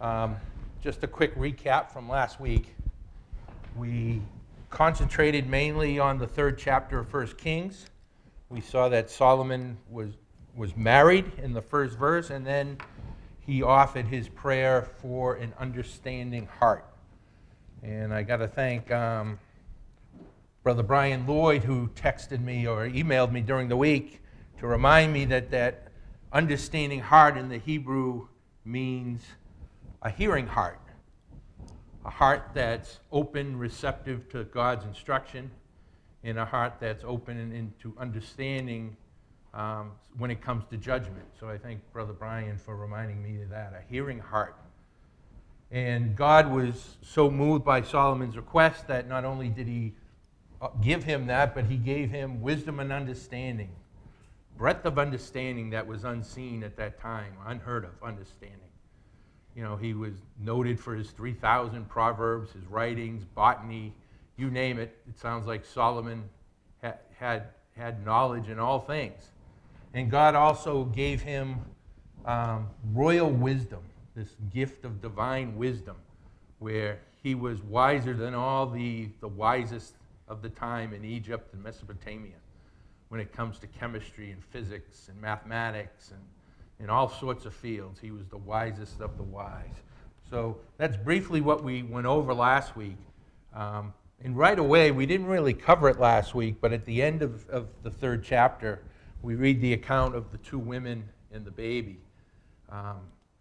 Um, just a quick recap from last week. We concentrated mainly on the third chapter of 1 Kings. We saw that Solomon was married in the first verse, and then he offered his prayer for an understanding heart. And I got to thank Brother Brian Lloyd, who texted me or emailed me during the week to remind me that understanding heart in the Hebrew means a hearing heart, a heart that's open, receptive to God's instruction, and a heart that's open into understanding when it comes to judgment. So I thank Brother Brian for reminding me of that, a hearing heart. And God was so moved by Solomon's request that not only did he give him that, but he gave him wisdom and understanding, breadth of understanding that was unseen at that time, unheard of understanding. You know, he was noted for his 3,000 proverbs, his writings, botany, you name it. It sounds like Solomon had knowledge in all things. And God also gave him royal wisdom, this gift of divine wisdom, where he was wiser than all the wisest of the time in Egypt and Mesopotamia when it comes to chemistry and physics and mathematics and in all sorts of fields. He was the wisest of the wise. So that's briefly what we went over last week. And right away, we didn't really cover it last week, but at the end of the third chapter, we read the account of the two women and the baby. A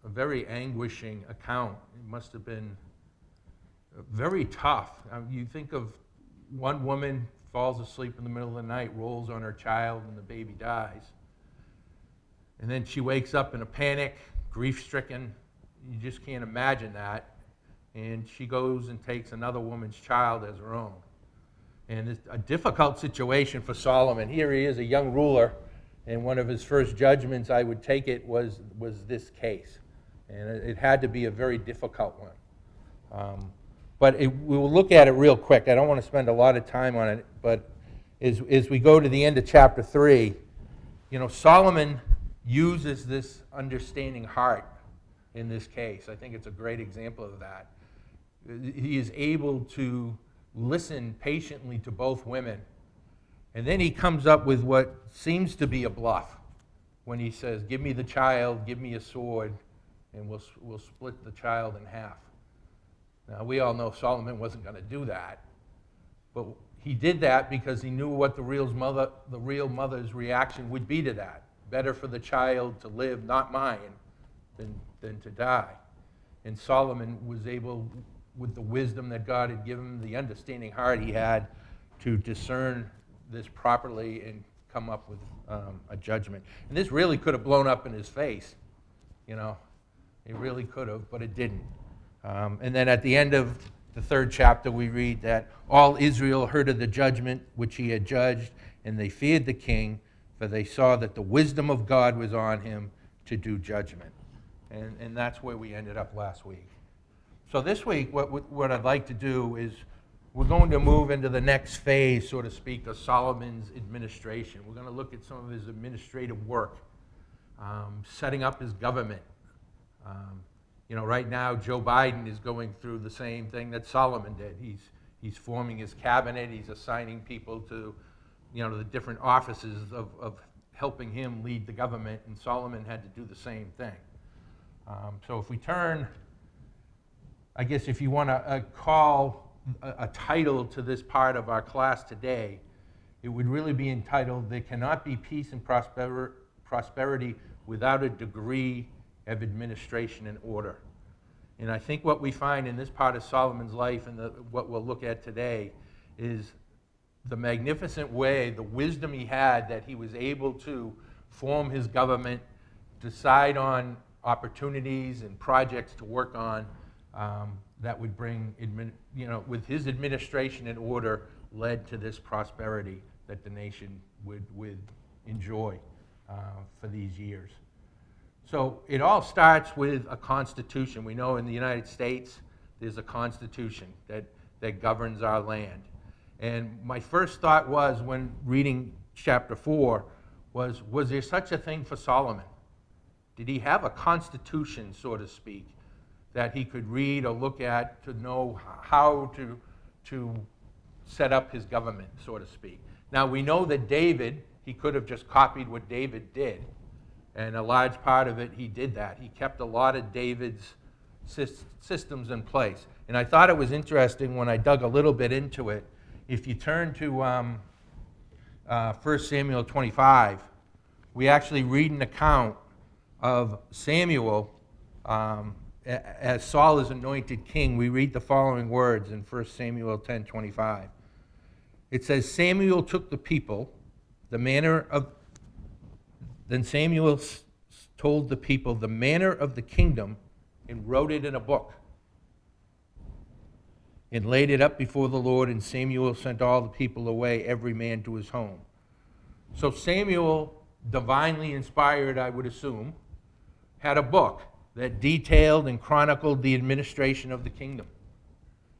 very anguishing account. It must have been very tough. You think of one woman falls asleep in the middle of the night, rolls on her child, and the baby dies. And then she wakes up in a panic, grief-stricken. You just can't imagine that. And she goes and takes another woman's child as her own. And it's a difficult situation for Solomon. Here he is, a young ruler, and one of his first judgments, I would take it, was this case. And it had to be a very difficult one. But we'll look at it real quick. I don't want to spend a lot of time on it, but as we go to the end of chapter 3, you know, Solomon uses this understanding heart in this case. I think it's a great example of that. He is able to listen patiently to both women. And then he comes up with what seems to be a bluff when he says, give me the child, give me a sword, and we'll split the child in half. Now, we all know Solomon wasn't going to do that, but he did that because he knew what the real mother's reaction would be to that. Better for the child to live, not mine, than to die. And Solomon was able, with the wisdom that God had given him, the understanding heart he had, to discern this properly and come up with a judgment. And this really could have blown up in his face, you know. It really could have, but it didn't. And then at the end of the third chapter, we read that all Israel heard of the judgment which he had judged, and they feared the king, for they saw that the wisdom of God was on him to do judgment. And that's where we ended up last week. So this week, what I'd like to do is we're going to move into the next phase, so to speak, of Solomon's administration. We're going to look at some of his administrative work, setting up his government. You know, right now, Joe Biden is going through the same thing that Solomon did. He's forming his cabinet. He's assigning people to, you know, the different offices of helping him lead the government, and Solomon had to do the same thing. So if we turn, I guess if you want to call a title to this part of our class today, it would really be entitled, There Cannot Be Peace and Prosperity Without a Degree of Administration and Order. And I think what we find in this part of Solomon's life and what we'll look at today is the magnificent way, the wisdom he had, that he was able to form his government, decide on opportunities and projects to work on that would bring, you know, with his administration in order, led to this prosperity that the nation would enjoy for these years. So it all starts with a constitution. We know in the United States there's a constitution that governs our land. And my first thought was, when reading chapter 4, was there such a thing for Solomon? Did he have a constitution, so to speak, that he could read or look at to know how to set up his government, so to speak. Now, we know that David, he could have just copied what David did, and a large part of it, he did that. He kept a lot of David's systems in place. And I thought it was interesting when I dug a little bit into it. If you turn to 1 Samuel 25, we actually read an account of Samuel as Saul is anointed king. We read the following words in 1 Samuel 10:25. It says, Samuel took the people, then Samuel told the people the manner of the kingdom and wrote it in a book and laid it up before the Lord, and Samuel sent all the people away, every man to his home. So Samuel, divinely inspired, I would assume, had a book that detailed and chronicled the administration of the kingdom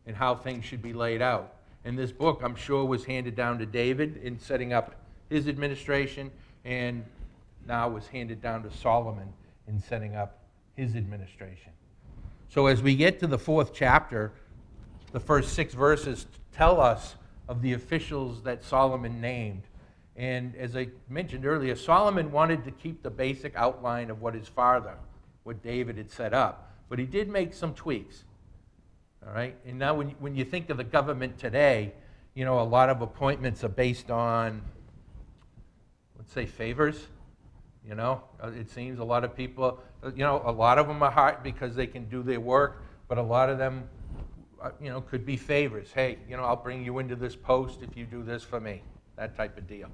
and how things should be laid out. And this book, I'm sure, was handed down to David in setting up his administration, and now was handed down to Solomon in setting up his administration. So as we get to the 4th chapter, the first 6 verses tell us of the officials that Solomon named. And as I mentioned earlier, Solomon wanted to keep the basic outline of what his father, what David had set up. But he did make some tweaks. All right? And now when you think of the government today, a lot of appointments are based on, let's say, favors. It seems a lot of people, a lot of them are hard because they can do their work, but a lot of them, could be favors. Hey, I'll bring you into this post if you do this for me, that type of deal.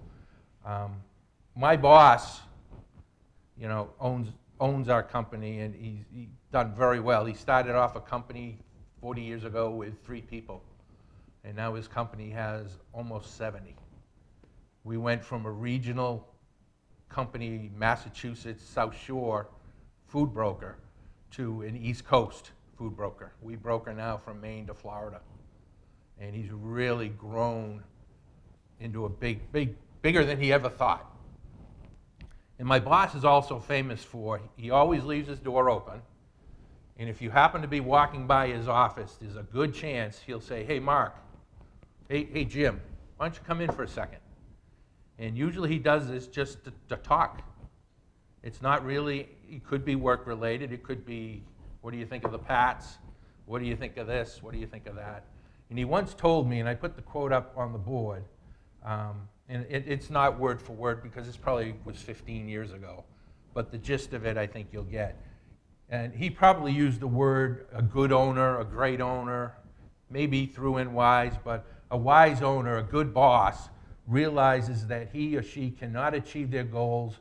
My boss, owns our company, and he's done very well. He started off a company 40 years ago with 3 people, and now his company has almost 70. We went from a regional company, Massachusetts, South Shore food broker, to an East Coast food broker. We broker now from Maine to Florida. And he's really grown into a bigger than he ever thought. And my boss is also famous for, he always leaves his door open. And if you happen to be walking by his office, there's a good chance he'll say, hey, Mark, hey, Jim, why don't you come in for a second? And usually he does this just to talk. It's not really, it could be work-related. It could be, what do you think of the Pats? What do you think of this? What do you think of that? And he once told me, and I put the quote up on the board, and it's not word for word because this probably was 15 years ago, but the gist of it I think you'll get. And he probably used the word a good owner, a great owner, maybe threw in wise, but a wise owner, a good boss, realizes that he or she cannot achieve their goals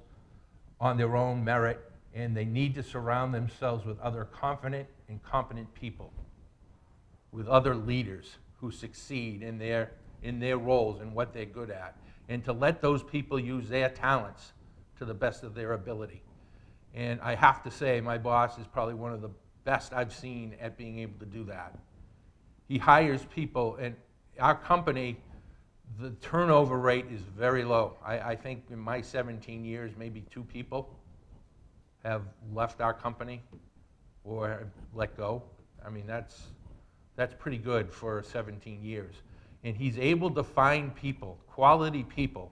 on their own merit, and they need to surround themselves with other confident and competent people, with other leaders who succeed in their roles and what they're good at, and to let those people use their talents to the best of their ability. And I have to say, my boss is probably one of the best I've seen at being able to do that. He hires people, and our company, the turnover rate is very low. I think in my 17 years, maybe 2 people have left our company or let go. I mean, that's pretty good for 17 years. And he's able to find people, quality people,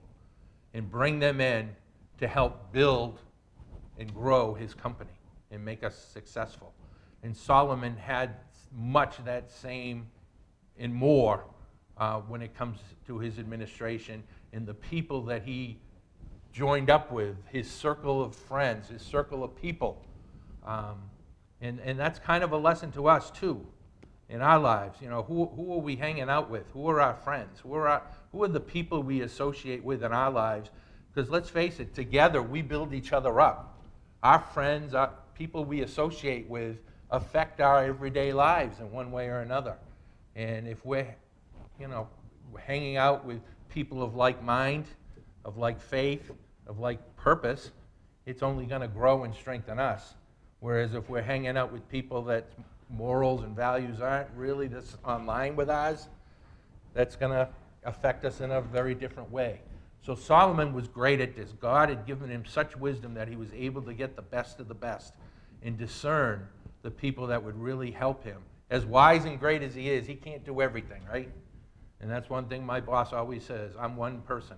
and bring them in to help build and grow his company and make us successful. And Solomon had much of that same and more when it comes to his administration and the people that he joined up with, his circle of friends, his circle of people. And that's kind of a lesson to us too in our lives. Who are we hanging out with? Who are our friends? Who are the people we associate with in our lives? Because let's face it, together we build each other up. Our friends, our people we associate with affect our everyday lives in one way or another. And if we're hanging out with people of like mind, of like faith, of like purpose, it's only going to grow and strengthen us. Whereas if we're hanging out with people that morals and values aren't really this online with ours, that's going to affect us in a very different way. So Solomon was great at this. God had given him such wisdom that he was able to get the best of the best and discern the people that would really help him. As wise and great as he is, he can't do everything, right? And that's one thing my boss always says, I'm one person.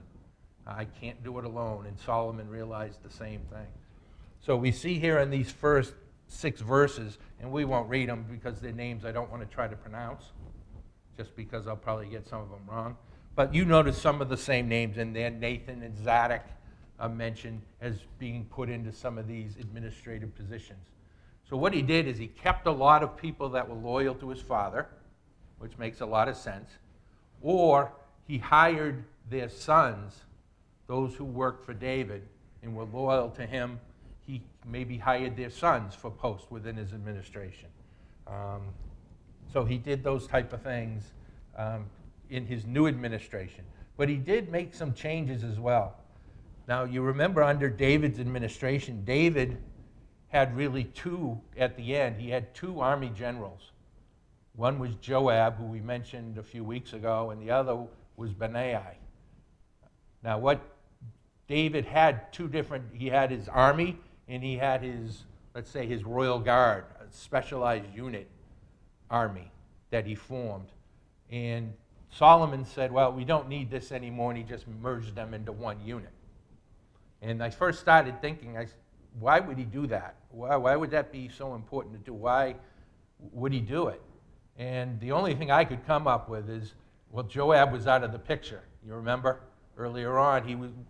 I can't do it alone. And Solomon realized the same thing. So we see here in these first 6 verses, and we won't read them because they're names I don't want to try to pronounce, just because I'll probably get some of them wrong. But you notice some of the same names in there. Nathan and Zadok are mentioned as being put into some of these administrative positions. So what he did is he kept a lot of people that were loyal to his father, which makes a lot of sense, or he hired their sons, those who worked for David and were loyal to him. He maybe hired their sons for posts within his administration. So he did those type of things in his new administration. But he did make some changes as well. Now, you remember under David's administration, David had really 2 at the end. He had 2 army generals. One was Joab, who we mentioned a few weeks ago, and the other was Benaiah. Now, what David had 2 different, he had his army, and he had his, let's say, his royal guard, a specialized unit army that he formed. And Solomon said, well, we don't need this anymore, and he just merged them into one unit. And I first started thinking, why would he do that? Why would that be so important to do? Why would he do it? And the only thing I could come up with is, well, Joab was out of the picture. You remember? Earlier on,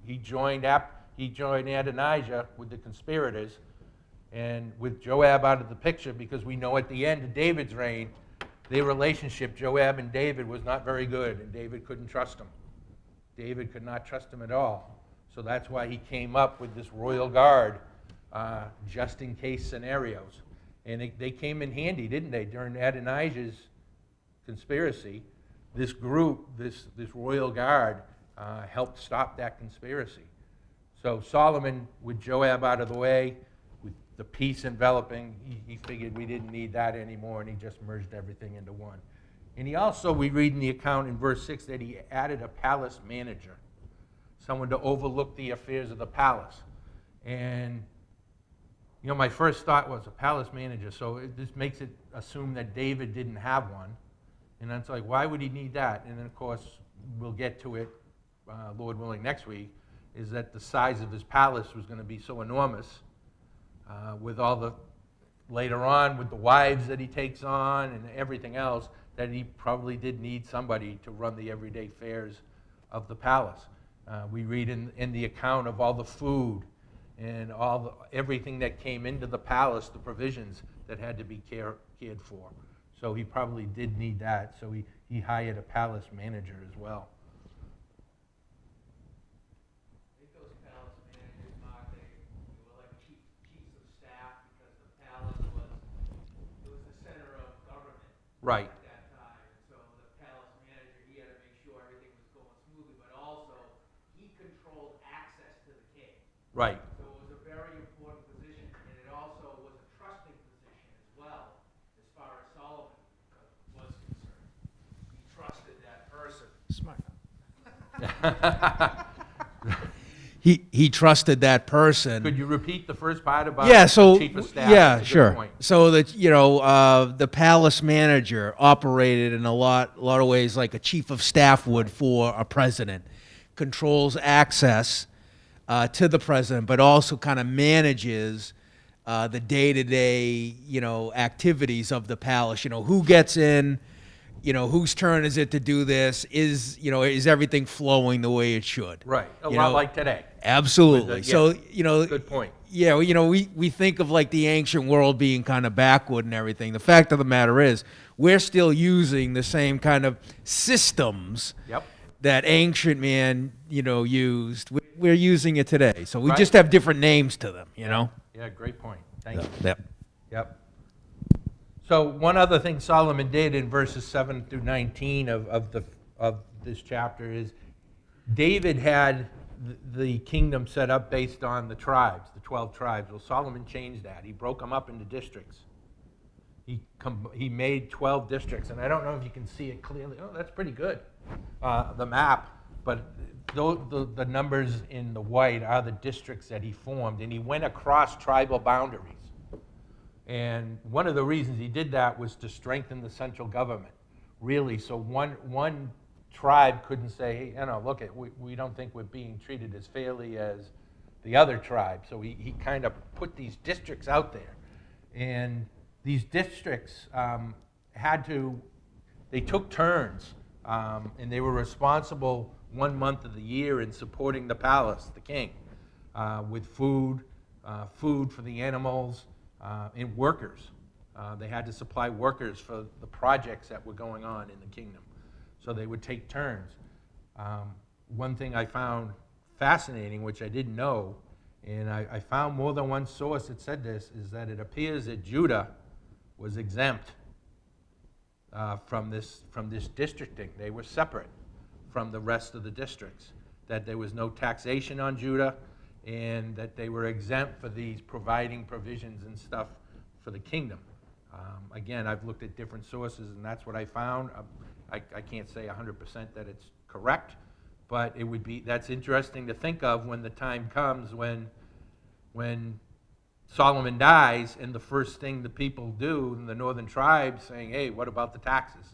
he joined Adonijah with the conspirators, and with Joab out of the picture, because we know at the end of David's reign, their relationship, Joab and David, was not very good, and David couldn't trust him. David could not trust him at all. So that's why he came up with this royal guard, just in case scenarios. And they came in handy, didn't they? During Adonijah's conspiracy, this group, this royal guard, helped stop that conspiracy. So Solomon, with Joab out of the way, with the peace enveloping, he figured we didn't need that anymore, and he just merged everything into one. And he also, we read in the account in verse 6 that he added a palace manager, someone to overlook the affairs of the palace. And, you know, my first thought was a palace manager, so this makes it assume that David didn't have one. And it's like, why would he need that? And then, of course, we'll get to it, Lord willing, next week, is that the size of his palace was going to be so enormous, with all the, later on, with the wives that he takes on and everything else, that he probably did need somebody to run the everyday affairs of the palace. We read in the account of all the food and everything that came into the palace, the provisions that had to be cared for. So he probably did need that, so he hired a palace manager as well. I think those palace managers, Mark, they were like chiefs of staff, because the palace was the center of government. Right. At that time. And so the palace manager, he had to make sure everything was going smoothly, but also he controlled access to the king. Right. So it was a very important position, and it also was a trusting position as well, as far as Solomon was concerned. He trusted that person. Smart. He trusted that person. Could you repeat the first part about Yeah, so the chief of staff? yeah, That's a good sure. point. So that the palace manager operated in a lot of ways like a chief of staff would for a president, controls access to the president, but also kind of manages the day-to-day activities of the palace. Who gets in. Whose turn is it to do this? Is everything flowing the way it should? Right. A lot like today. Absolutely. Yeah. So, Good point. Yeah, we think of like the ancient world being kind of backward and everything. The fact of the matter is, we're still using the same kind of systems Yep. that ancient man, used. We're using it today. So we Right. just have different names to them, Yeah, great point. Thank you. Yep. Yep. So one other thing Solomon did in verses 7 through 19 of this chapter is David had the kingdom set up based on the tribes, the 12 tribes. Well, Solomon changed that. He broke them up into districts. He made 12 districts, and I don't know if you can see it clearly. Oh, that's pretty good, the map. But the numbers in the white are the districts that he formed, and he went across tribal boundaries. And one of the reasons he did that was to strengthen the central government, really. So one tribe couldn't say, hey, look, we don't think we're being treated as fairly as the other tribe. So he kind of put these districts out there. And these districts they took turns, and they were responsible 1 month of the year in supporting the palace, the king, with food for the animals, and workers. They had to supply workers for the projects that were going on in the kingdom. So they would take turns. One thing I found fascinating, which I didn't know, and I found more than one source that said this, is that it appears that Judah was exempt from this districting. They were separate from the rest of the districts, that there was no taxation on Judah, and that they were exempt for these providing provisions and stuff for the kingdom. Again, I've looked at different sources, and that's what I found. I can't say 100% that it's correct, but that's interesting to think of when the time comes when Solomon dies, and the first thing the people do in the northern tribes saying, hey, what about the taxes?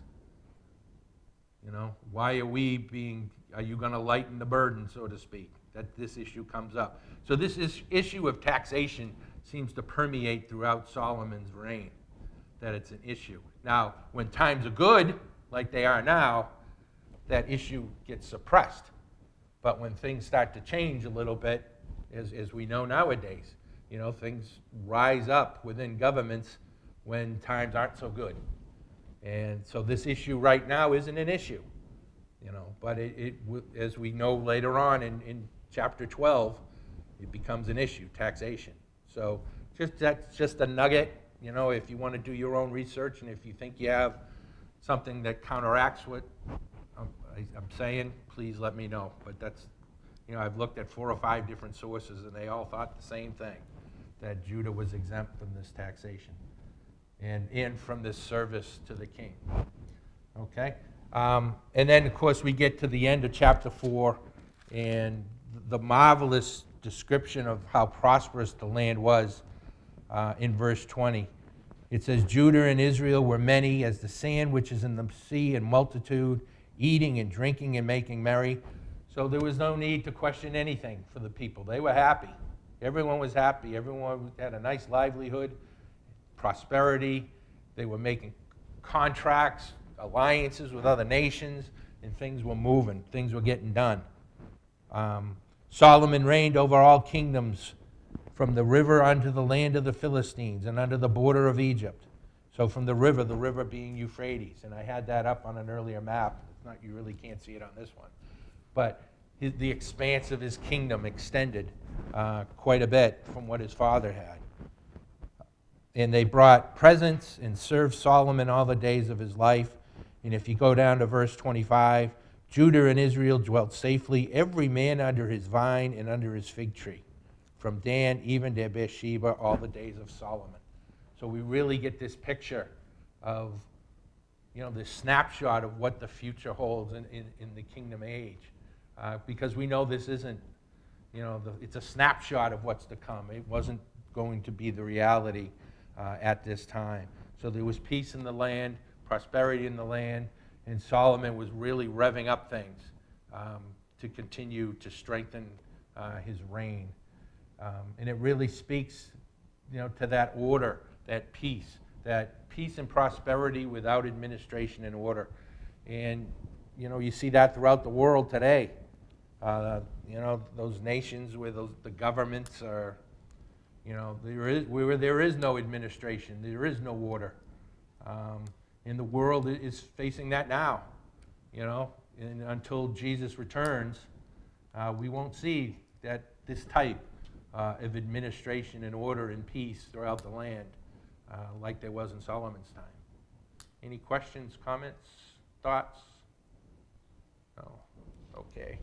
Why are you going to lighten the burden, so to speak, that this issue comes up? So this issue of taxation seems to permeate throughout Solomon's reign, that it's an issue. Now, when times are good, like they are now, that issue gets suppressed. But when things start to change a little bit, as we know nowadays, things rise up within governments when times aren't so good. And so this issue right now isn't an issue, but as we know later on in chapter 12, it becomes an issue, taxation. So that's just a nugget, if you want to do your own research, and if you think you have something that counteracts what I'm saying, please let me know. But that's, I've looked at 4 or 5 different sources, and they all thought the same thing, that Judah was exempt from this taxation and from this service to the king. Okay? And then, of course, we get to the end of chapter 4, and the marvelous description of how prosperous the land was in verse 20. It says, Judah and Israel were many as the sand which is in the sea in multitude, eating and drinking and making merry. So there was no need to question anything for the people. They were happy. Everyone was happy. Everyone had a nice livelihood, prosperity. They were making contracts, alliances with other nations, and things were moving. Things were getting done. Solomon reigned over all kingdoms from the river unto the land of the Philistines and under the border of Egypt. So from the river being Euphrates. And I had that up on an earlier map. It's not, you really can't see it on this one. But the expanse of his kingdom extended quite a bit from what his father had. And they brought presents and served Solomon all the days of his life. And if you go down to verse 25, Judah and Israel dwelt safely, every man under his vine and under his fig tree, from Dan even to Beersheba, all the days of Solomon. So we really get this picture of, this snapshot of what the future holds in the kingdom age. Because we know this isn't, it's a snapshot of what's to come. It wasn't going to be the reality at this time. So there was peace in the land, prosperity in the land, and Solomon was really revving up things to continue to strengthen his reign. And it really speaks, to that order, that peace and prosperity without administration and order. And, you see that throughout the world today. Those nations where the governments are, there is no administration, there is no order. And the world is facing that now, and until Jesus returns, we won't see this type of administration and order and peace throughout the land like there was in Solomon's time. Any questions, comments, thoughts? No? Okay.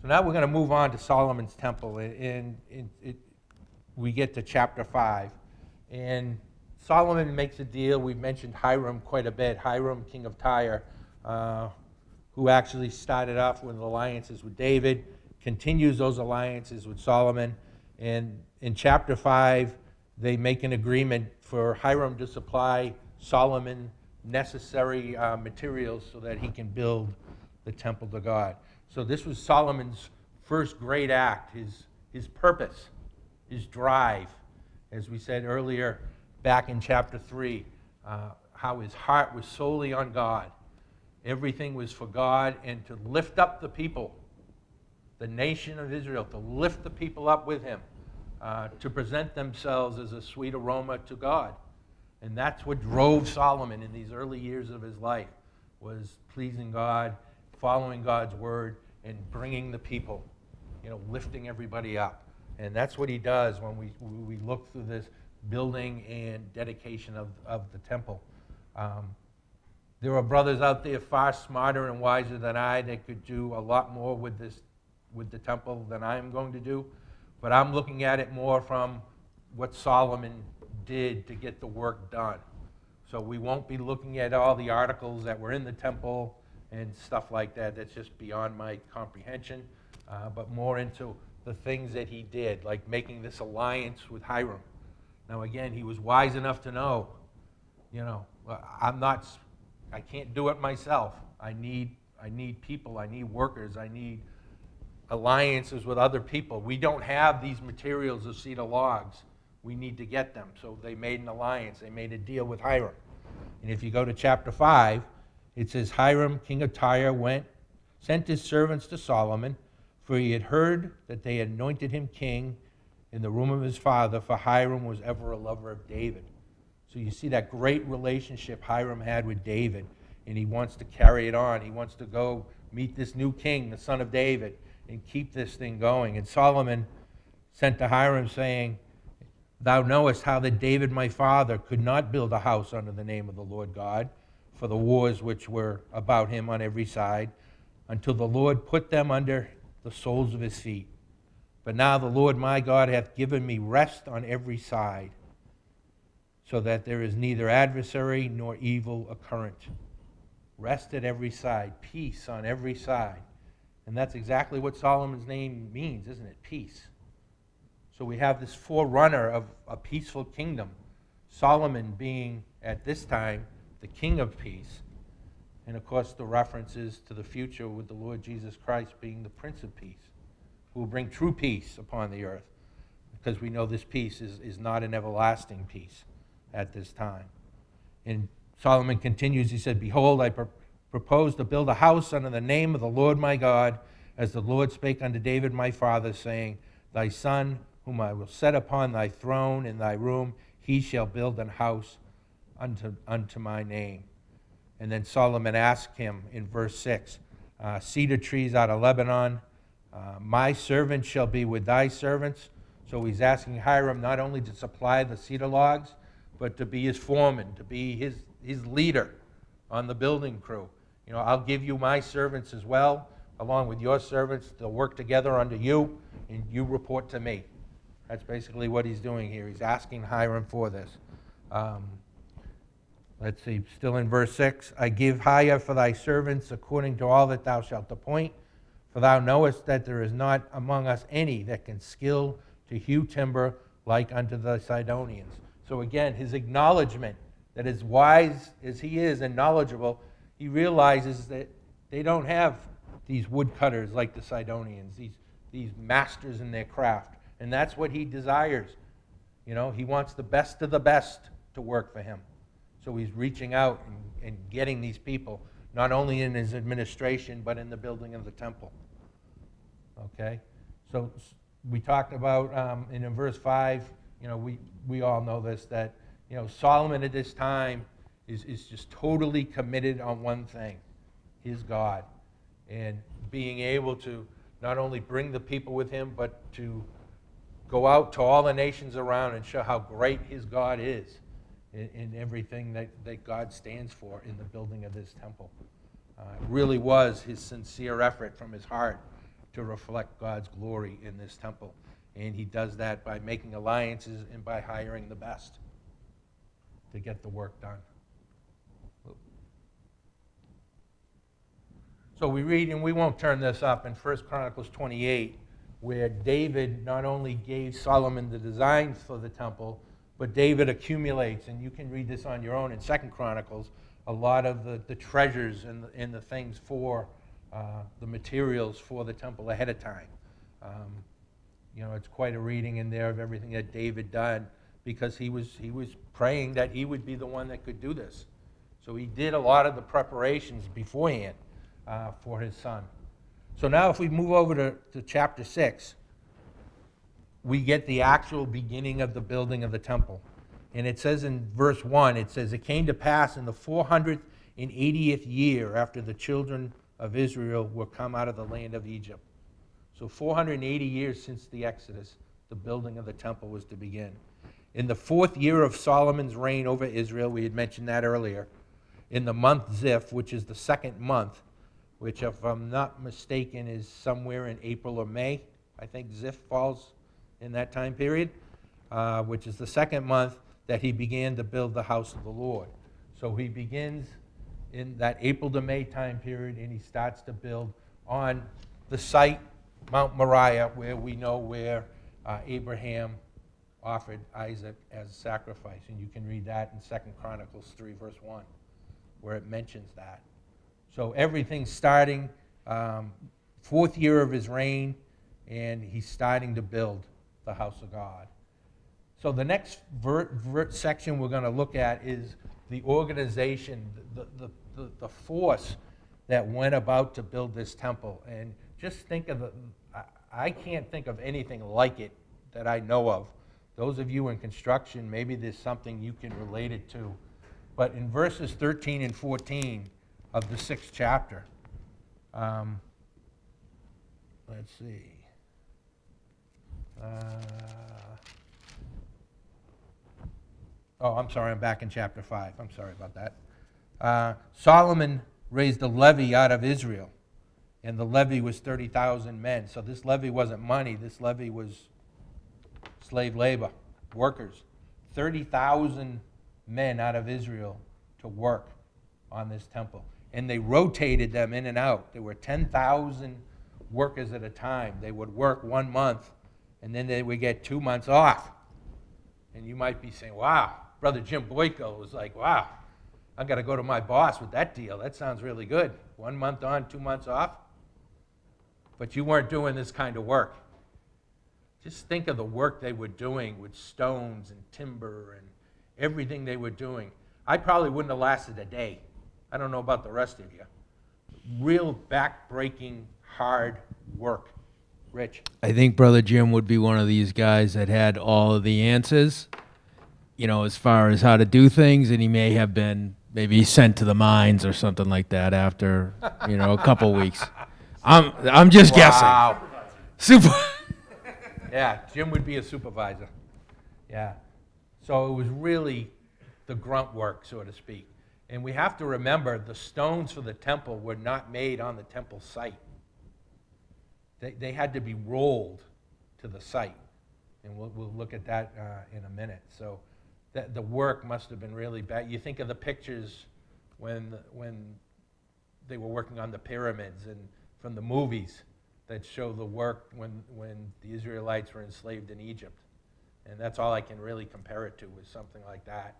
So now we're going to move on to Solomon's temple, and we get to chapter 5. And Solomon makes a deal. We've mentioned Hiram quite a bit. Hiram, king of Tyre, who actually started off with alliances with David, continues those alliances with Solomon, And in chapter 5, they make an agreement for Hiram to supply Solomon necessary materials so that he can build the temple to God. So this was Solomon's first great act, his purpose, his drive. As we said earlier, back in chapter 3, how his heart was solely on God. Everything was for God and to lift up the people, the nation of Israel, to lift the people up with him, to present themselves as a sweet aroma to God. And that's what drove Solomon in these early years of his life, was pleasing God, following God's word, and bringing the people, lifting everybody up. And that's what he does when we look through this building and dedication of the temple. There are brothers out there far smarter and wiser than I that could do a lot more with the temple than I am going to do. But I'm looking at it more from what Solomon did to get the work done. So we won't be looking at all the articles that were in the temple and stuff like that. That's just beyond my comprehension, but more into the things that he did, like making this alliance with Hiram. Now again, he was wise enough to know, I can't do it myself. I need people, I need workers, I need alliances with other people. We don't have these materials of cedar logs. We need to get them. So they made an alliance. They made a deal with Hiram. And if you go to chapter 5, it says, Hiram, king of Tyre, sent his servants to Solomon, for he had heard that they had anointed him king in the room of his father, for Hiram was ever a lover of David. So you see that great relationship Hiram had with David, and he wants to carry it on. He wants to go meet this new king, the son of David, and keep this thing going. And Solomon sent to Hiram saying, Thou knowest how that David my father could not build a house under the name of the Lord God, for the wars which were about him on every side, until the Lord put them under the soles of his feet. But now the Lord my God hath given me rest on every side, so that there is neither adversary nor evil occurrent. Rest at every side, peace on every side. And that's exactly what Solomon's name means, isn't it? Peace. So we have this forerunner of a peaceful kingdom, Solomon being, at this time, the king of peace. And of course, the reference is to the future with the Lord Jesus Christ being the Prince of Peace, who will bring true peace upon the earth, because we know this peace is not an everlasting peace at this time. And Solomon continues, he said, Behold, I propose to build a house under the name of the Lord my God, as the Lord spake unto David my father, saying, Thy son, whom I will set upon thy throne in thy room, he shall build an house unto my name. And then Solomon asked him in verse 6, cedar trees out of Lebanon, my servant shall be with thy servants. So he's asking Hiram not only to supply the cedar logs, but to be his foreman, to be his leader on the building crew. I'll give you my servants as well, along with your servants. They'll work together under you, and you report to me. That's basically what he's doing here. He's asking Hiram for this. Let's see, still in verse 6. I give hire for thy servants according to all that thou shalt appoint. For thou knowest that there is not among us any that can skill to hew timber like unto the Sidonians. So again, his acknowledgement that as wise as he is and knowledgeable, he realizes that they don't have these woodcutters like the Sidonians, these masters in their craft. And that's what he desires. He wants the best of the best to work for him. So he's reaching out and getting these people, not only in his administration, but in the building of the temple. Okay? So we talked about, and in verse 5, we all know this, that, Solomon at this time is just totally committed on one thing, his God. And being able to not only bring the people with him, but to go out to all the nations around and show how great his God is in everything that God stands for in the building of this temple. It really was his sincere effort from his heart to reflect God's glory in this temple. And he does that by making alliances and by hiring the best to get the work done. So we read, and we won't turn this up, in 1 Chronicles 28, where David not only gave Solomon the designs for the temple, but David accumulates, and you can read this on your own in 2 Chronicles, a lot of the treasures and the things for the materials for the temple ahead of time. It's quite a reading in there of everything that David done, because he was praying that he would be the one that could do this. So he did a lot of the preparations beforehand for his son. So now if we move over to chapter 6, we get the actual beginning of the building of the temple. And it says in verse 1, it says, "It came to pass in the 480th year after the children of Israel were come out of the land of Egypt." So 480 years since the Exodus, the building of the temple was to begin. "In the 4th year of Solomon's reign over Israel," we had mentioned that earlier, "in the month Ziph," which is the 2nd month, which if I'm not mistaken is somewhere in April or May. I think Ziph falls in that time period, which is the 2nd month, that he began to build the house of the Lord. So he begins in that April to May time period, and he starts to build on the site, Mount Moriah, where we know where Abraham offered Isaac as a sacrifice. And you can read that in 2 Chronicles 3, verse 1, where it mentions that. So everything's starting, 4th year of his reign, and he's starting to build the house of God. So the next section we're going to look at is the organization, the force that went about to build this temple. And just think of I can't think of anything like it that I know of. Those of you in construction, maybe there's something you can relate it to. But in verses 13 and 14 of the 6th chapter, let's see. I'm sorry, I'm back in chapter 5. I'm sorry about that. Solomon raised a levy out of Israel, and the levy was 30,000 men. So this levy wasn't money. This levy was slave labor, workers. 30,000 men out of Israel to work on this temple. And they rotated them in and out. There were 10,000 workers at a time. They would work 1 month, and then they would get 2 months off. And you might be saying, wow, Brother Jim Boyko was like, wow, I got to go to my boss with that deal. That sounds really good. 1 month on, 2 months off. But you weren't doing this kind of work. Just think of the work they were doing with stones and timber and everything they were doing. I probably wouldn't have lasted a day. I don't know about the rest of you. Real back-breaking, hard work. Rich? I think Brother Jim would be one of these guys that had all of the answers, as far as how to do things, and he may have been maybe sent to the mines or something like that after, a couple weeks. I'm just guessing. Wow. Super. Yeah, Jim would be a supervisor. Yeah. So it was really the grunt work, so to speak. And we have to remember the stones for the temple were not made on the temple site. They had to be rolled to the site. And we'll look at that in a minute. So the work must have been really bad. You think of the pictures when they were working on the pyramids and from the movies that show the work when the Israelites were enslaved in Egypt. And that's all I can really compare it to, is something like that,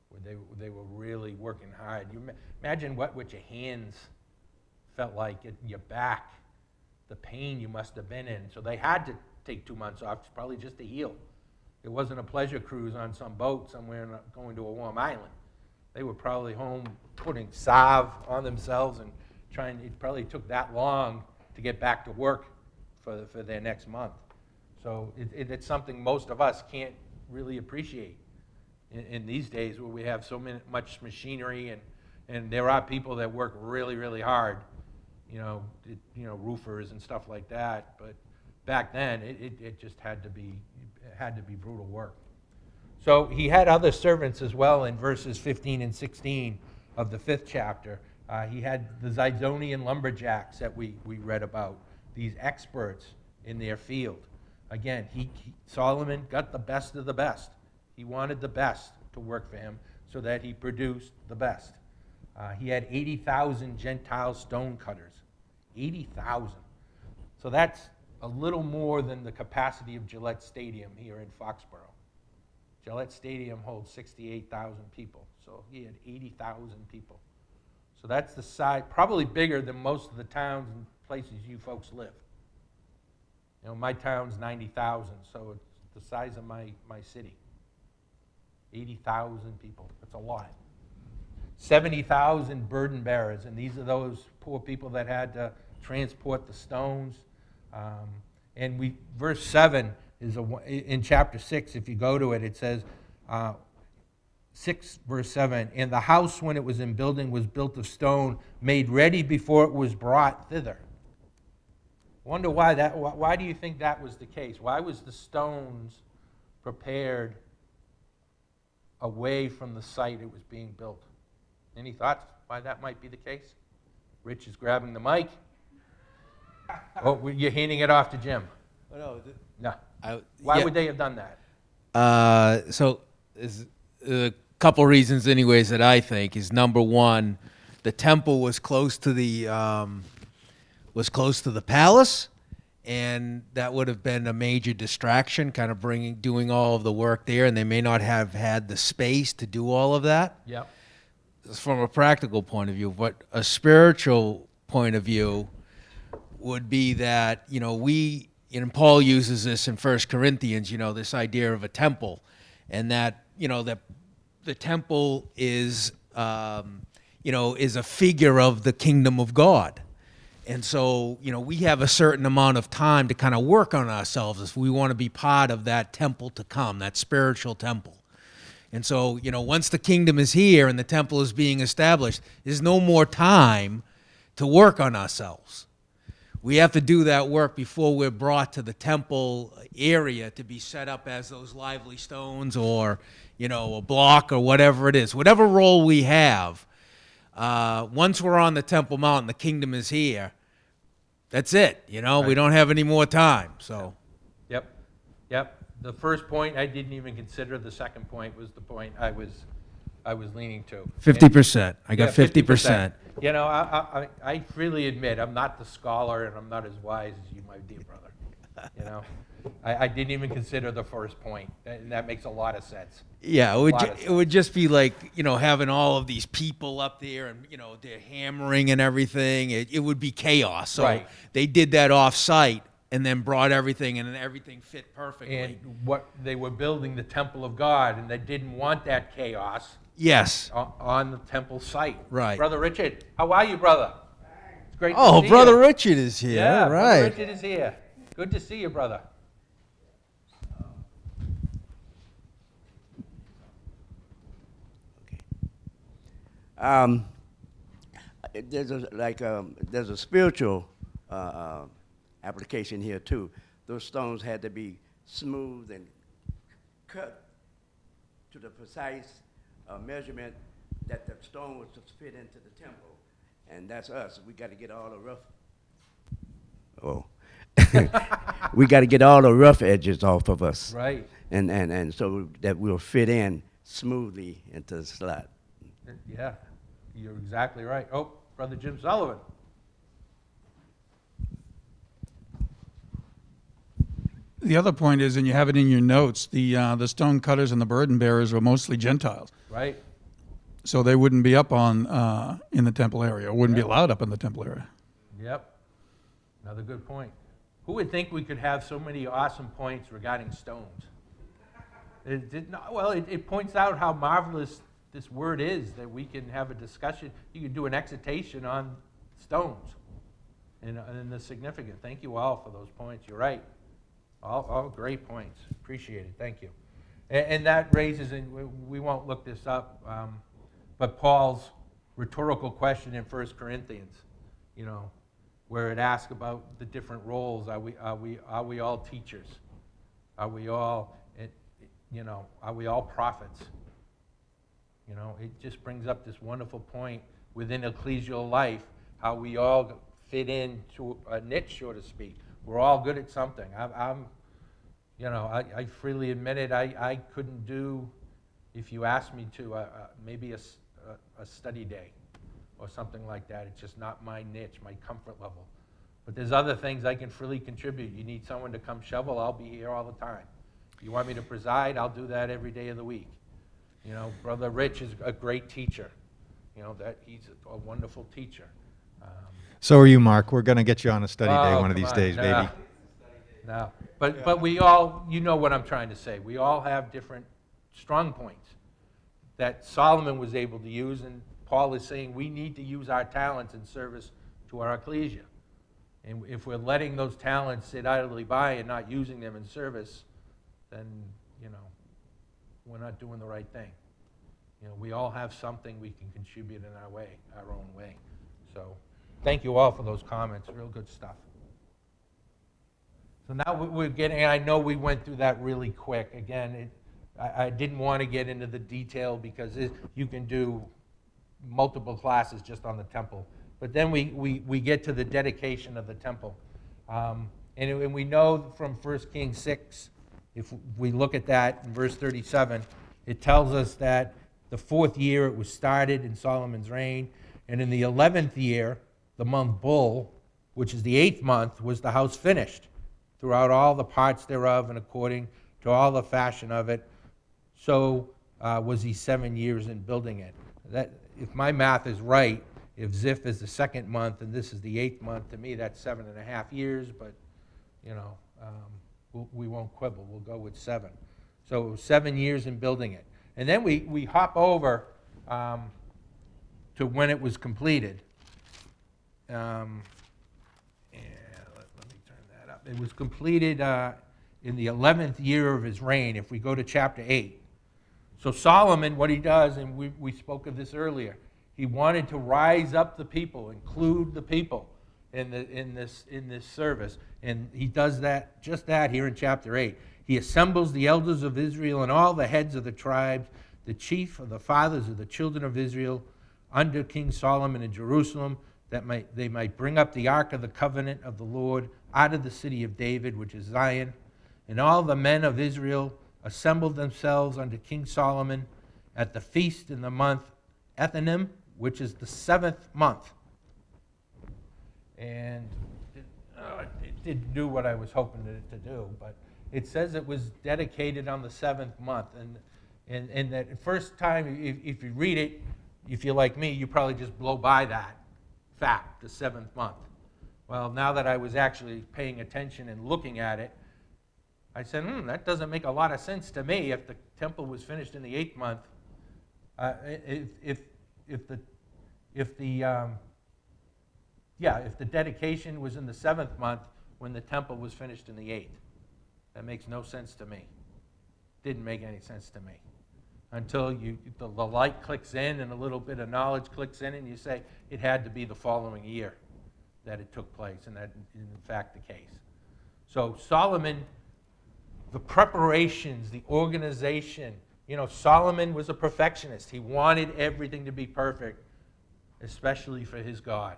where they were really working hard. You imagine what your hands felt like, your back, the pain you must have been in. So they had to take 2 months off, probably just to heal. It wasn't a pleasure cruise on some boat somewhere going to a warm island. They were probably home putting salve on themselves and it probably took that long to get back to work for their next month. So it's something most of us can't really appreciate in these days, where we have so much machinery and there are people that work really, really hard, roofers and stuff like that. But back then, it just had to be brutal work. So he had other servants as well in verses 15 and 16 of the 5th chapter. He had the Zidonian lumberjacks that we read about, these experts in their field. Again, Solomon got the best of the best. He wanted the best to work for him so that he produced the best. He had 80,000 Gentile stone cutters. 80,000. So that's a little more than the capacity of Gillette Stadium here in Foxborough. Gillette Stadium holds 68,000 people, so he had 80,000 people. So that's the size, probably bigger than most of the towns and places you folks live. You know, my town's 90,000, so it's the size of my city. 80,000 people, that's a lot. 70,000 burden bearers, and these are those poor people that had to transport the stones. And verse 7 is in chapter 6, if you go to it, it says, 6 verse 7, and the house when it was in building was built of stone, made ready before it was brought thither. Wonder why do you think that was the case? Why was the stones prepared away from the site it was being built? Any thoughts why that might be the case? Rich is grabbing the mic. Oh, you're handing it off to Jim. Oh, No. no. Why would they have done that? So there's a couple reasons anyways that I think is, number one, the temple was close to the palace, and that would have been a major distraction, kind of doing all of the work there, and they may not have had the space to do all of that. Yep. From a practical point of view, but a spiritual point of view would be that, and Paul uses this in 1 Corinthians, this idea of a temple, and that, that the temple is, is a figure of the kingdom of God. And so, we have a certain amount of time to kind of work on ourselves if we want to be part of that temple to come, that spiritual temple. And so, once the kingdom is here and the temple is being established, there's no more time to work on ourselves. We have to do that work before we're brought to the temple area to be set up as those lively stones or, a block or whatever it is. Whatever role we have, once we're on the Temple Mount and the kingdom is here, that's it. We don't have any more time. So, Yep. The first point I didn't even consider. The second point was the point I was leaning to. 50%. I got Yeah, 50%. I freely admit I'm not the scholar and I'm not as wise as you, my dear brother. I didn't even consider the first point, and that makes a lot of sense. Yeah, it would just be like, having all of these people up there and, they're hammering and everything. It would be chaos. So Right. They did that off-site and then brought everything, and then everything fit perfectly. And what they were building the temple of God, and they didn't want that chaos Yes. on the temple site. Right. Brother Richard, how are you, brother? It's great to Oh, see Brother you. Richard is here. Yeah, All Brother right. Richard is here. Good to see you, brother. There's a spiritual application here too. Those stones had to be smooth and cut to the precise measurement that the stone was to fit into the temple, and that's us. We got to get all the rough. Oh, we got to get all the rough edges off of us, Right. and so that we'll fit in smoothly into the slot. Yeah, you're exactly right. Oh, Brother Jim Sullivan. The other point is, and you have it in your notes, the stone cutters and the burden bearers were mostly Gentiles, Right. so they wouldn't be up on in the temple area, or wouldn't be allowed up in the temple area. Yep. Another good point. Who would think we could have so many awesome points regarding stones? It points out how marvelous this word is, that we can have a discussion. You can do an exhortation on stones and the significance. Thank you all for those points. You're right. All great points. Appreciate it. Thank you. And that raises, and we won't look this up, but Paul's rhetorical question in 1 Corinthians, where it asks about the different roles. Are we all teachers? Are we all, are we all prophets? It just brings up this wonderful point within ecclesial life, how we all fit into a niche, so to speak. We're all good at something. I freely admit it. I couldn't do, if you asked me to, maybe a study day or something like that. It's just not my niche, my comfort level. But there's other things I can freely contribute. You need someone to come shovel, I'll be here all the time. You want me to preside, I'll do that every day of the week. You know, Brother Rich is a great teacher. You know, that he's a wonderful teacher. So are you, Mark. We're going to get you on a study day Oh, one of come these on. days, baby. No, but we all, you know what I'm trying to say. We all have different strong points that Solomon was able to use, and Paul is saying we need to use our talents in service to our ecclesia. And if we're letting those talents sit idly by and not using them in service, then, you know, we're not doing the right thing. You know, we all have something we can contribute in our way, our own way. So thank you all for those comments, real good stuff. So now we're getting, I know we went through that really quick. Again, I didn't want to get into the detail because you can do multiple classes just on the temple. But then we get to the dedication of the temple. And we know from 1 Kings 6, if we look at that in verse 37, it tells us that the 4th year it was started in Solomon's reign, and in the 11th year, the month Bul, which is the 8th month, was the house finished, throughout all the parts thereof, and according to all the fashion of it. So was he 7 years in building it. That, if my math is right, if Ziph is the 2nd month and this is the 8th month, to me that's 7.5 years, but, you know, we won't quibble. We'll go with 7. So it was 7 years in building it. And then we hop over to when it was completed. Let me turn that up. It was completed in the 11th year of his reign, if we go to chapter 8. So Solomon, what he does, and we spoke of this earlier, he wanted to rise up the people, include the people in this service. And he does that, just that here in chapter 8. He assembles the elders of Israel and all the heads of the tribes, the chief of the fathers of the children of Israel, under King Solomon in Jerusalem, that they might bring up the ark of the covenant of the Lord out of the city of David, which is Zion. And all the men of Israel assembled themselves unto King Solomon at the feast in the month Ethanim, which is the 7th month. And it didn't do what I was hoping it to do, but it says it was dedicated on the 7th month. And that first time, if you read it, if you're like me, you probably just blow by that fact, the 7th month. Well, now that I was actually paying attention and looking at it, I said, that doesn't make a lot of sense to me. If the temple was finished in the 8th month, if the dedication was in the 7th month when the temple was finished in the 8th, that makes no sense to me. Didn't make any sense to me until the light clicks in and a little bit of knowledge clicks in, and you say it had to be the following year that it took place, and that is in fact the case. So Solomon, the preparations, the organization, you know, Solomon was a perfectionist. He wanted everything to be perfect, especially for his God.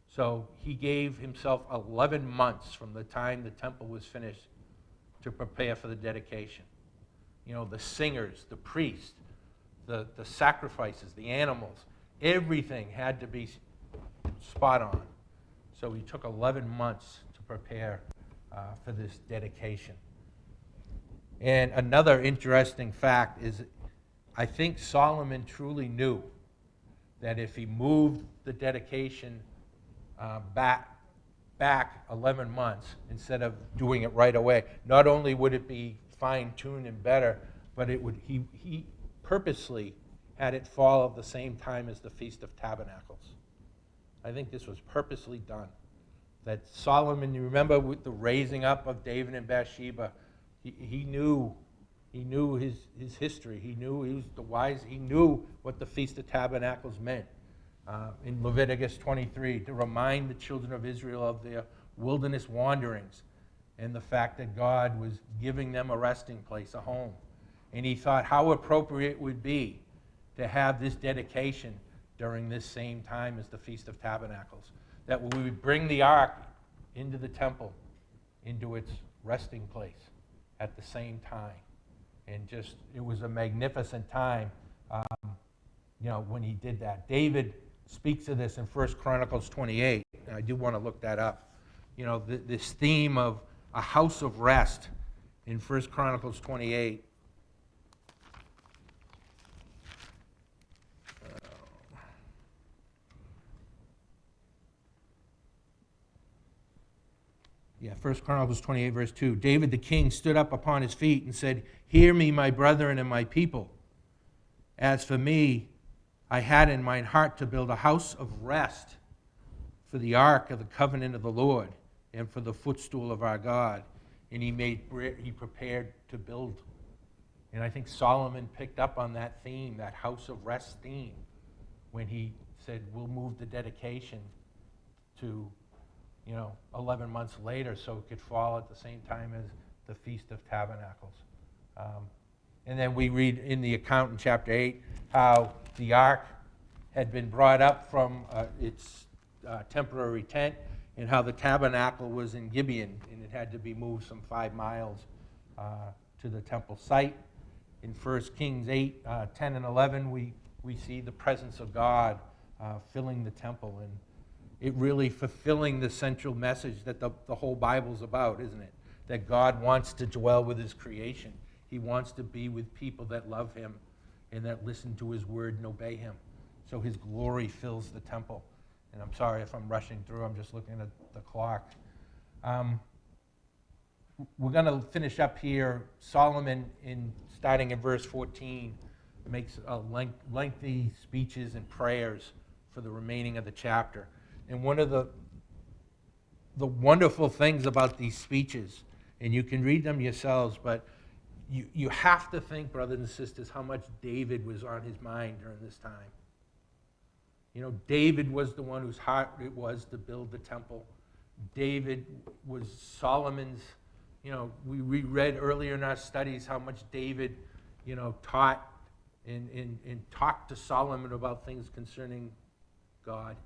So he gave himself 11 months from the time the temple was finished to prepare for the dedication. You know, the singers, the priests, the sacrifices, the animals, everything had to be spot on. So he took 11 months to prepare for this dedication. And another interesting fact is, I think Solomon truly knew that if he moved the dedication back 11 months instead of doing it right away, not only would it be fine-tuned and better, but it would he purposely had it fall at the same time as the Feast of Tabernacles. I think this was purposely done. That Solomon, you remember with the raising up of David and Bathsheba, he knew his history. He knew he was the wise. He knew what the Feast of Tabernacles meant. In Leviticus 23, to remind the children of Israel of their wilderness wanderings and the fact that God was giving them a resting place, a home. And he thought how appropriate it would be to have this dedication during this same time as the Feast of Tabernacles, that we would bring the ark into the temple, into its resting place at the same time. And just, it was a magnificent time, when he did that. David speaks of this in 1 Chronicles 28. And I do want to look that up. this theme of a house of rest in 1 Chronicles 28. Yeah, 1 Chronicles 28, verse 2. David the king stood up upon his feet and said, "Hear me, my brethren and my people. As for me, I had in mine heart to build a house of rest for the ark of the covenant of the Lord and for the footstool of our God." And he prepared to build. And I think Solomon picked up on that theme, that house of rest theme, when he said, we'll move the dedication to 11 months later, so it could fall at the same time as the Feast of Tabernacles. And then we read in the account in chapter 8 how the ark had been brought up from its temporary tent, and how the tabernacle was in Gibeon, and it had to be moved some 5 miles to the temple site. In 1 Kings 8, 10 and 11, we see the presence of God filling the temple, and it really fulfilling the central message that the whole Bible's about, isn't it? That God wants to dwell with his creation. He wants to be with people that love him and that listen to his word and obey him. So his glory fills the temple. And I'm sorry if I'm rushing through. I'm just looking at the clock. We're going to finish up here. Solomon, starting in verse 14, makes lengthy speeches and prayers for the remaining of the chapter. And one of the wonderful things about these speeches, and you can read them yourselves, but you have to think, brothers and sisters, how much David was on his mind during this time. David was the one whose heart it was to build the temple. David was Solomon's, we read earlier in our studies how much David, taught and talked to Solomon about things concerning God.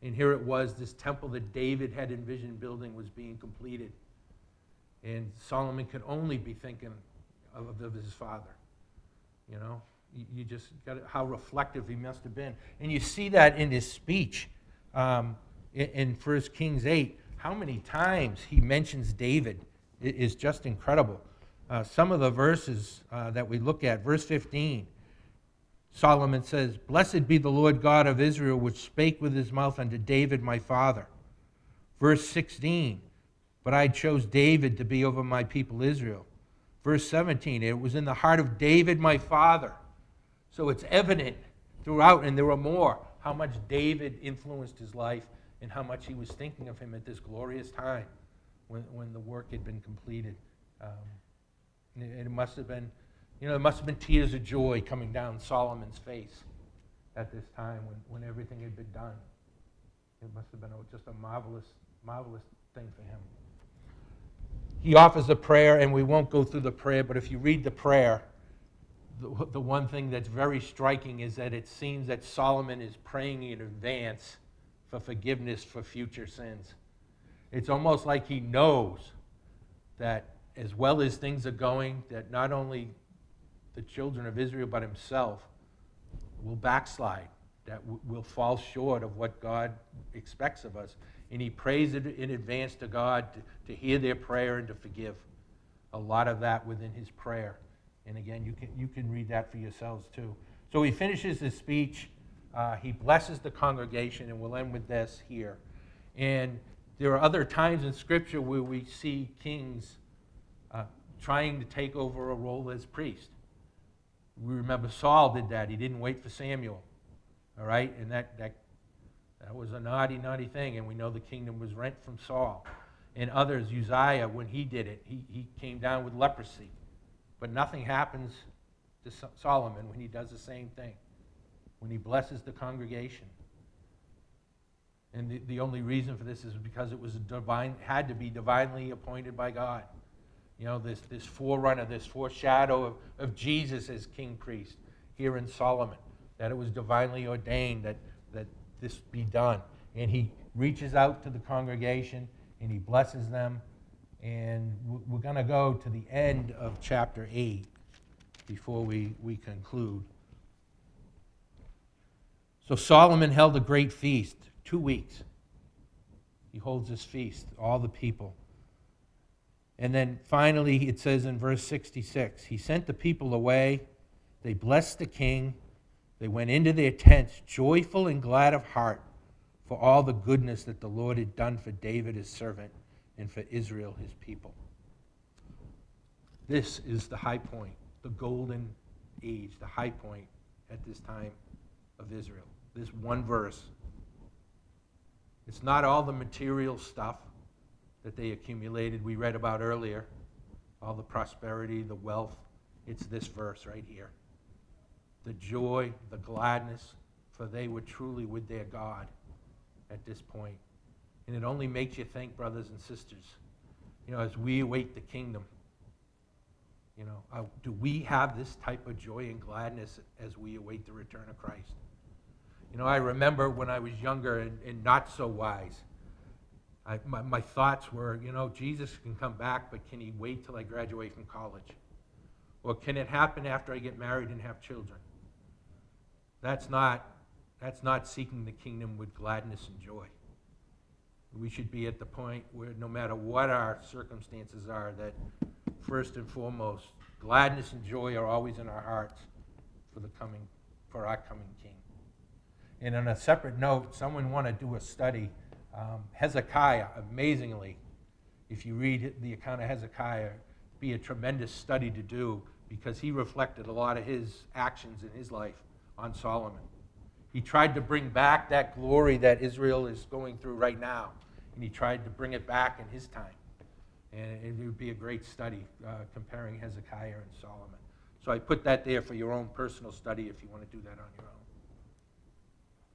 And here it was, this temple that David had envisioned building was being completed. And Solomon could only be thinking of his father. You just got how reflective he must have been. And you see that in his speech in 1 Kings 8. How many times he mentions David is just incredible. Some of the verses that we look at, verse 15, Solomon says, "Blessed be the Lord God of Israel, which spake with his mouth unto David my father." Verse 16, "But I chose David to be over my people Israel." Verse 17, "It was in the heart of David my father." So it's evident throughout, and there were more, how much David influenced his life and how much he was thinking of him at this glorious time when the work had been completed. And it must have been, there must have been tears of joy coming down Solomon's face at this time when everything had been done. It must have been just a marvelous, marvelous thing for him. He offers a prayer, and we won't go through the prayer, but if you read the prayer, the one thing that's very striking is that it seems that Solomon is praying in advance for forgiveness for future sins. It's almost like he knows that as well as things are going, that not only the children of Israel but himself will backslide, that will fall short of what God expects of us. And he prays in advance to God to hear their prayer and to forgive. A lot of that within his prayer. And again, you can read that for yourselves too. So he finishes his speech. He blesses the congregation, and we'll end with this here. And there are other times in Scripture where we see kings trying to take over a role as priest. We remember Saul did that. He didn't wait for Samuel. All right? And that was a naughty, naughty thing. And we know the kingdom was rent from Saul. And others, Uzziah, when he did it, he came down with leprosy. But nothing happens to Solomon when he does the same thing, when he blesses the congregation. And the only reason for this is because it was had to be divinely appointed by God. This forerunner, this foreshadow of Jesus as king priest here in Solomon, that it was divinely ordained that this be done. And he reaches out to the congregation and he blesses them. And we're going to go to the end of chapter 8 before we conclude. So Solomon held a great feast, 2 weeks. He holds his feast, all the people. And then finally, it says in verse 66, he sent the people away. They blessed the king. They went into their tents, joyful and glad of heart, for all the goodness that the Lord had done for David his servant and for Israel his people. This is the high point, the golden age, the high point at this time of Israel. This one verse. It's not all the material stuff that they accumulated, we read about earlier, all the prosperity, the wealth. It's this verse right here. The joy, the gladness, for they were truly with their God at this point. And it only makes you think, brothers and sisters, as we await the kingdom, do we have this type of joy and gladness as we await the return of Christ? I remember when I was younger and not so wise, my thoughts were, Jesus can come back, but can he wait till I graduate from college? Or can it happen after I get married and have children? That's not seeking the kingdom with gladness and joy. We should be at the point where no matter what our circumstances are, that first and foremost, gladness and joy are always in our hearts for our coming King. And on a separate note, someone want to do a study. Hezekiah, amazingly, if you read the account of Hezekiah, it'd be a tremendous study to do because he reflected a lot of his actions in his life on Solomon. He tried to bring back that glory that Israel is going through right now, and he tried to bring it back in his time. And it would be a great study comparing Hezekiah and Solomon. So I put that there for your own personal study if you want to do that on your own.